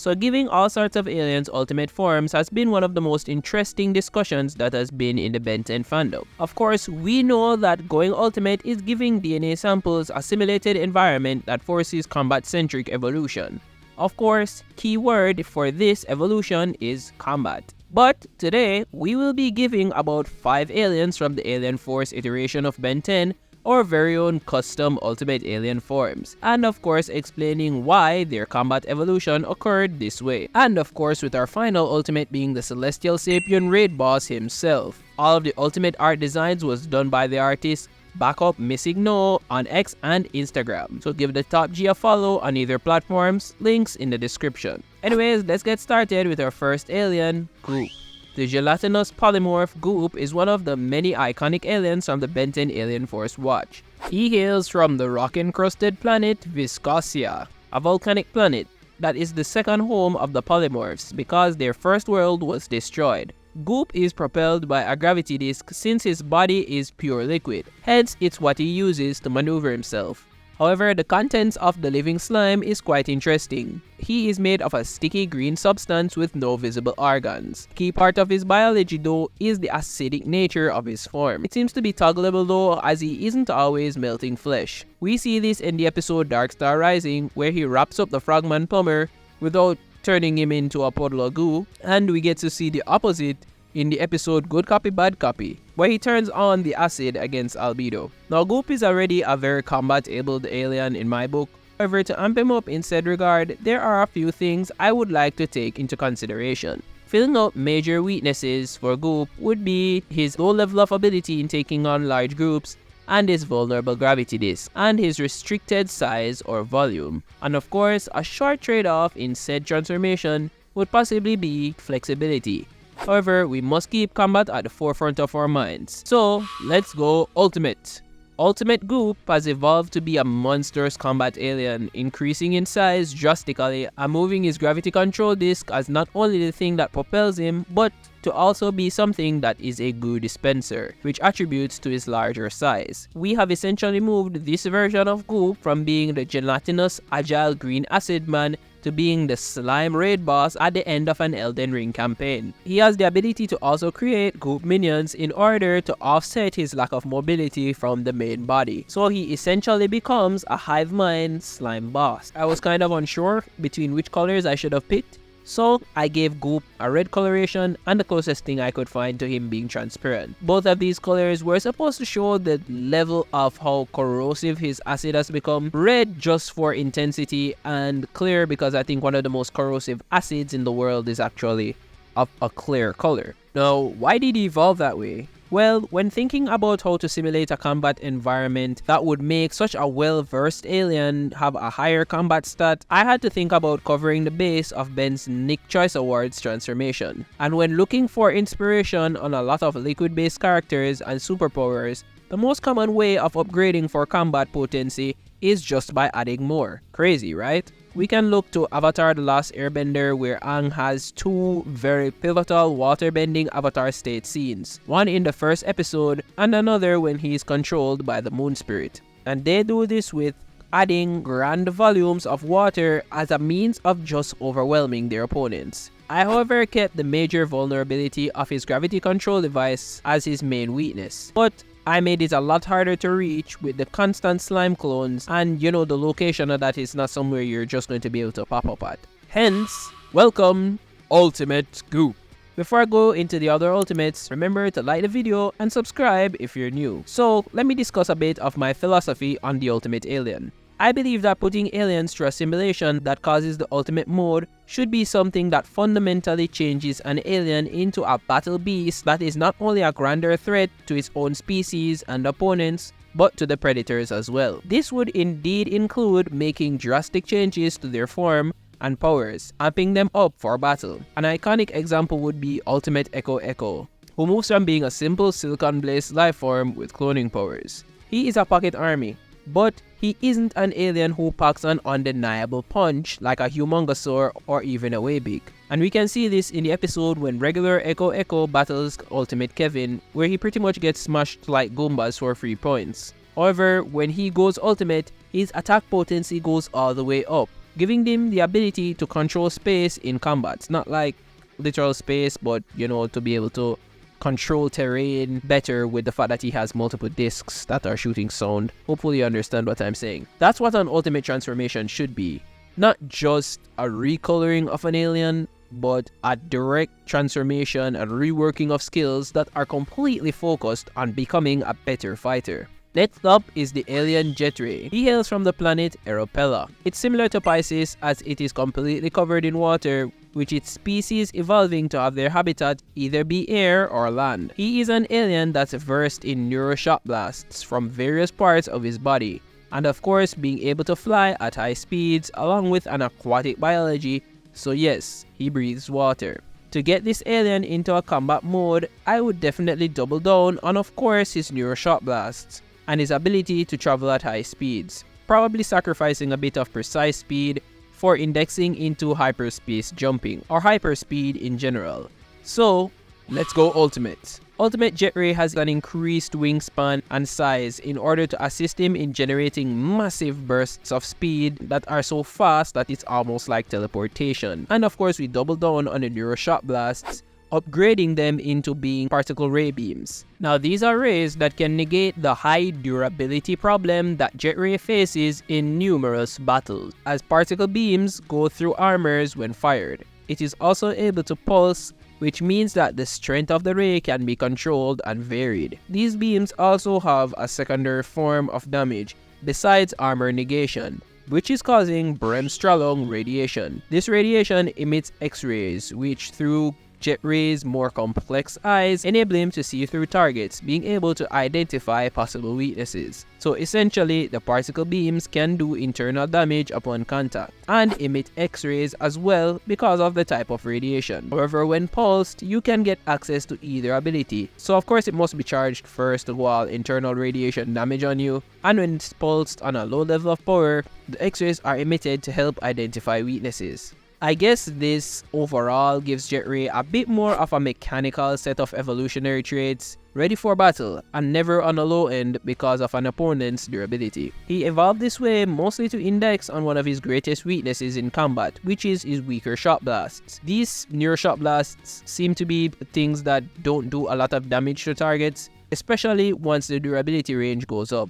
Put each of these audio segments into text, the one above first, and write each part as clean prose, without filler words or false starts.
So giving all sorts of aliens ultimate forms has been one of the most interesting discussions that has been in the Ben 10 fandom. Of course, we know that going ultimate is giving DNA samples a simulated environment that forces combat-centric evolution. Of course, key word for this evolution is combat. But today, we will be giving about 5 aliens from the Alien Force iteration of Ben 10 our very own custom ultimate alien forms, and of course explaining why their combat evolution occurred this way. And of course with our final ultimate being the Celestial Sapien raid boss himself. All of the ultimate art designs was done by the artist Backup Missing No on X and Instagram. So give the Top G a follow on either platforms, links in the description. Anyways, let's get started with our first alien, Goop. The gelatinous polymorph Goop is one of the many iconic aliens from the Ben 10 Alien Force Watch. He hails from the rock-encrusted planet Viscosia, a volcanic planet that is the second home of the polymorphs because their first world was destroyed. Goop is propelled by a gravity disk since his body is pure liquid, hence it's what he uses to maneuver himself. However, the contents of the living slime is quite interesting. He is made of a sticky green substance with no visible organs. Key part of his biology though is the acidic nature of his form. It seems to be toggleable though, as he isn't always melting flesh. We see this in the episode Dark Star Rising, where he wraps up the Frogman Plumber without turning him into a puddle of goo, and we get to see the opposite in the episode Good Copy Bad Copy, where he turns on the acid against Albedo. Now Goop is already a very combat-abled alien in my book. However, to amp him up in said regard, there are a few things I would like to take into consideration. Filling out major weaknesses for Goop would be his low level of ability in taking on large groups, and his vulnerable gravity disk, and his restricted size or volume. And of course, a short trade-off in said transformation would possibly be flexibility. However, we must keep combat at the forefront of our minds. So, let's go Ultimate. Ultimate Goop has evolved to be a monstrous combat alien, increasing in size drastically and moving his gravity control disc as not only the thing that propels him, but to also be something that is a goo dispenser, which attributes to his larger size. We have essentially moved this version of Goop from being the gelatinous, agile green acid man to being the slime raid boss at the end of an Elden Ring campaign. He has the ability to also create Goop minions in order to offset his lack of mobility from the main body. So he essentially becomes a hive mind slime boss. I was kind of unsure between which colors I should have picked, so I gave Goop a red coloration and the closest thing I could find to him being transparent. Both of these colors were supposed to show the level of how corrosive his acid has become. Red just for intensity, and clear because I think one of the most corrosive acids in the world is actually of a clear color. Now, why did he evolve that way? Well, when thinking about how to simulate a combat environment that would make such a well-versed alien have a higher combat stat, I had to think about covering the base of Ben's Nick Choice Awards transformation. And when looking for inspiration on a lot of liquid-based characters and superpowers, the most common way of upgrading for combat potency is just by adding more. Crazy, right? We can look to Avatar The Last Airbender, where Aang has 2 very pivotal waterbending avatar state scenes, one in the first episode and another when he is controlled by the moon spirit. And they do this with adding grand volumes of water as a means of just overwhelming their opponents. I however kept the major vulnerability of his gravity control device as his main weakness, but I made it a lot harder to reach with the constant slime clones, and you know, the location of that is not somewhere you're just going to be able to pop up at. Hence, welcome Ultimate Goop. Before I go into the other ultimates, remember to like the video and subscribe if you're new. So let me discuss a bit of my philosophy on the ultimate alien. I believe that putting aliens through a simulation that causes the ultimate mode should be something that fundamentally changes an alien into a battle beast that is not only a grander threat to its own species and opponents, but to the predators as well. This would indeed include making drastic changes to their form and powers, amping them up for battle. An iconic example would be Ultimate Echo Echo, who moves from being a simple silicon-based lifeform with cloning powers. He is a pocket army, but he isn't an alien who packs an undeniable punch like a Humongosaur or even a Waybeak. And we can see this in the episode when regular Echo Echo battles Ultimate Kevin, where he pretty much gets smashed like Goombas for 3 points. However, when he goes ultimate, his attack potency goes all the way up, giving them the ability to control space in combat. Not like literal space, but to be able to control terrain better with the fact that he has multiple discs that are shooting sound. Hopefully you understand what I'm saying. That's what an ultimate transformation should be. Not just a recoloring of an alien, but a direct transformation and reworking of skills that are completely focused on becoming a better fighter. Next up is the alien Jet Ray. He hails from the planet Eropella. It's similar to Pisces as it is completely covered in water, with its species evolving to have their habitat either be air or land. He is an alien that's versed in neuroshock blasts from various parts of his body, and of course being able to fly at high speeds along with an aquatic biology, so yes, he breathes water. To get this alien into a combat mode, I would definitely double down on of course his neuroshock blasts and his ability to travel at high speeds, probably sacrificing a bit of precise speed for indexing into hyperspace jumping or hyperspeed in general. So let's go ultimate. Ultimate Jet Ray has an increased wingspan and size in order to assist him in generating massive bursts of speed that are so fast that it's almost like teleportation. And of course we double down on the neuroshock blasts, upgrading them into being particle ray beams. Now these are rays that can negate the high durability problem that Jet Ray faces in numerous battles, as particle beams go through armors when fired. It is also able to pulse, which means that the strength of the ray can be controlled and varied. These beams also have a secondary form of damage besides armor negation, which is causing Bremsstrahlung radiation. This radiation emits X-rays, which through Jet Ray's more complex eyes enable him to see through targets, being able to identify possible weaknesses. So essentially, the particle beams can do internal damage upon contact and emit X-rays as well because of the type of radiation. However, when pulsed, you can get access to either ability. So of course it must be charged first to go all internal radiation damage on you, and when it's pulsed on a low level of power, the X-rays are emitted to help identify weaknesses. I guess this overall gives Jet Ray a bit more of a mechanical set of evolutionary traits, ready for battle and never on the low end because of an opponent's durability. He evolved this way mostly to index on one of his greatest weaknesses in combat, which is his weaker shot blasts. These neuroshock blasts seem to be things that don't do a lot of damage to targets, especially once the durability range goes up.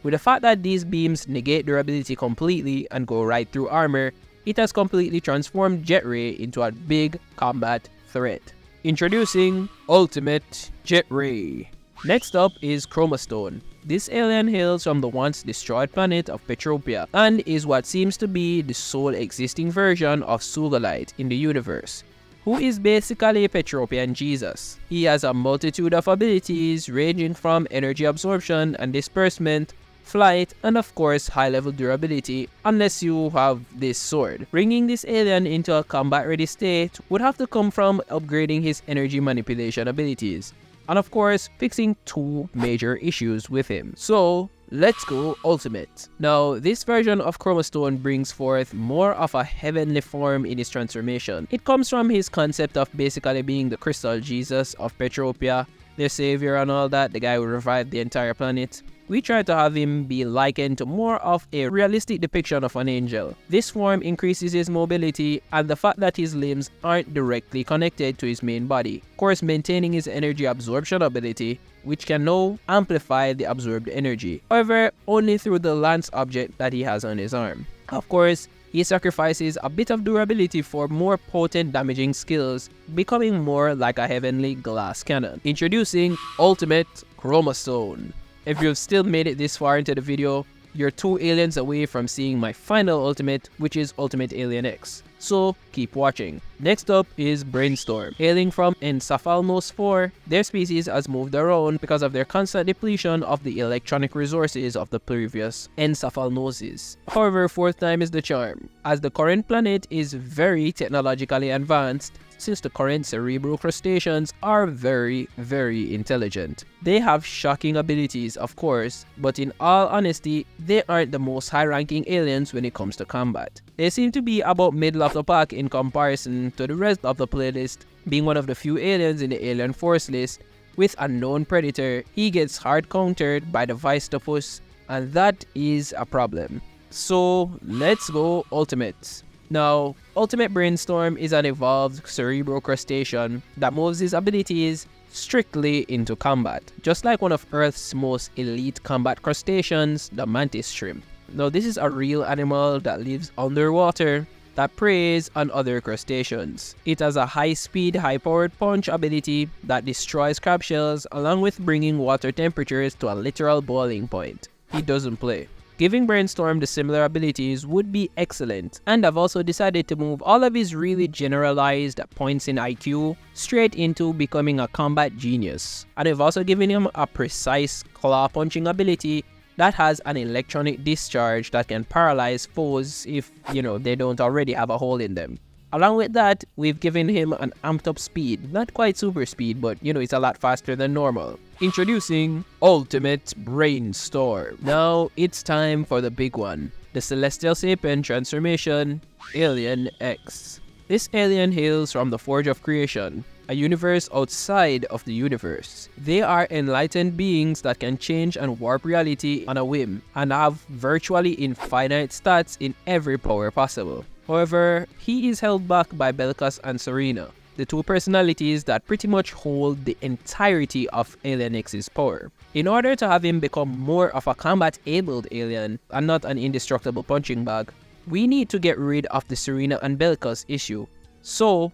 With the fact that these beams negate durability completely and go right through armor, it has completely transformed Jet Ray into a big combat threat. Introducing Ultimate Jet Ray. Next up is Chromastone. This alien hails from the once destroyed planet of Petropia and is what seems to be the sole existing version of Sugalite in the universe, who is basically Petropian Jesus. He has a multitude of abilities ranging from energy absorption and disbursement, flight, and of course high-level durability unless you have this sword. Bringing this alien into a combat-ready state would have to come from upgrading his energy manipulation abilities, and of course fixing two major issues with him. So let's go ultimate. Now this version of Chromastone brings forth more of a heavenly form in his transformation. It comes from his concept of basically being the crystal Jesus of Petropia, their savior and all that, the guy who revived the entire planet. We try to have him be likened to more of a realistic depiction of an angel. This form increases his mobility and the fact that his limbs aren't directly connected to his main body, of course maintaining his energy absorption ability, which can now amplify the absorbed energy, however only through the lance object that he has on his arm. Of course, he sacrifices a bit of durability for more potent damaging skills, becoming more like a heavenly glass cannon. Introducing Ultimate Chromastone. If you've still made it this far into the video, you're 2 aliens away from seeing my final ultimate, which is Ultimate Alien X. So keep watching. Next up is Brainstorm. Hailing from Encephalnos 4, their species has moved around because of their constant depletion of the electronic resources of the previous Encephalnoses. However, 4th time is the charm, as the current planet is very technologically advanced, since the current cerebral crustaceans are very intelligent. They have shocking abilities, of course, but in all honesty, they aren't the most high-ranking aliens when it comes to combat. They seem to be about middle of the pack in comparison to the rest of the playlist, being one of the few aliens in the Alien Force list. With a known predator, he gets hard countered by the Vicetopus, and that is a problem. So let's go Ultimate. Now, Ultimate Brainstorm is an evolved cerebral crustacean that moves his abilities strictly into combat, just like one of Earth's most elite combat crustaceans, the mantis shrimp. Now, this is a real animal that lives underwater that preys on other crustaceans. It has a high-speed, high-powered punch ability that destroys crab shells, along with bringing water temperatures to a literal boiling point. He doesn't play. Giving Brainstorm the similar abilities would be excellent, and I've also decided to move all of his really generalized points in IQ straight into becoming a combat genius. And I've also given him a precise claw punching ability that has an electronic discharge that can paralyze foes if, they don't already have a hole in them. Along with that, we've given him an amped up speed, not quite super speed, but it's a lot faster than normal. Introducing Ultimate Brainstorm. Now it's time for the big one, the Celestial Sapien transformation, Alien X. This alien hails from the Forge of Creation, a universe outside of the universe. They are enlightened beings that can change and warp reality on a whim, and have virtually infinite stats in every power possible. However, he is held back by Belkas and Serena, the two personalities that pretty much hold the entirety of Alien X's power. In order to have him become more of a combat-abled alien and not an indestructible punching bag, we need to get rid of the Serena and Belkas issue. So,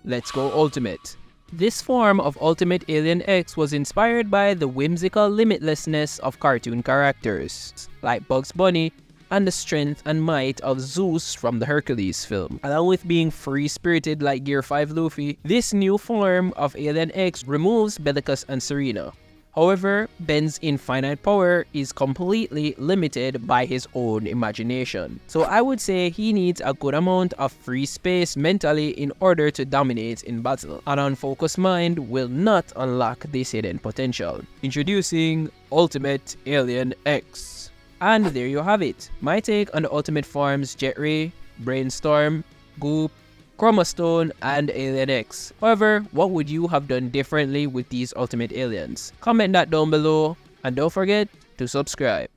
let's go Ultimate. This form of Ultimate Alien X was inspired by the whimsical limitlessness of cartoon characters, like Bugs Bunny, and the strength and might of Zeus from the Hercules film. Along with being free-spirited like Gear 5 Luffy, this new form of Alien X removes Bellicus and Serena. However, Ben's infinite power is completely limited by his own imagination. So I would say he needs a good amount of free space mentally in order to dominate in battle. An unfocused mind will not unlock this hidden potential. Introducing Ultimate Alien X. And there you have it, my take on the Ultimate forms Jet Ray, Brainstorm, Goop, Chromastone, and Alien X. However, what would you have done differently with these Ultimate Aliens? Comment that down below, and don't forget to subscribe.